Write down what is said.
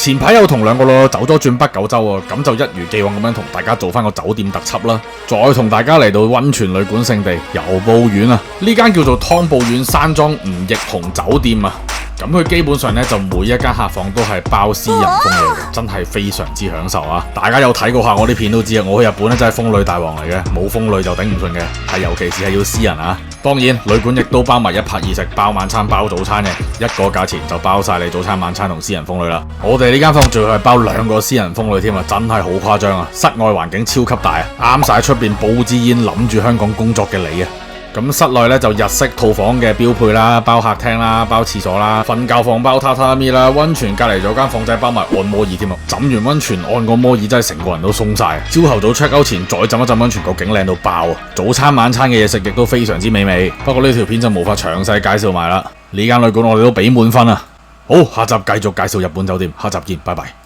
前排有同兩個老友走咗轉北九州啊，咁就一如既往咁樣同大家做翻個酒店特輯啦，再同大家嚟到溫泉旅館勝地由布院啊，呢間叫做湯布院山莊吳奕雄酒店啊。咁佢基本上咧就每一間客房都係包私人風呂嘅，真係非常之享受啊！大家有睇過下我啲片都知啊，我去日本咧真係風呂大王嚟嘅，冇風呂就頂唔順嘅，係尤其是係要私人啊！當然旅館亦都包埋一拍二食，包晚餐包早餐嘅，一個價錢就包晒你早餐晚餐同私人風呂啦。我哋呢間房仲係包2個私人風呂添啊，真係好誇張啊！室外環境超級大啊，啱晒出邊煲支煙諗住香港工作嘅你啊！咁室內咧就日式套房嘅標配啦，包客廳啦，包廁所啦，瞓覺房包榻榻米啦，溫泉隔籬咗間房仔包埋按摩椅添啊！浸完溫泉按個摩椅真係成個人都鬆晒。朝頭早 check out 前再浸一浸溫泉，個景靚到爆啊！早餐晚餐嘅嘢食亦都非常之美味。不過呢條片就無法詳細介紹埋啦。呢間旅館我哋都俾滿分啊！好，下集繼續介紹日本酒店，下集見，拜拜。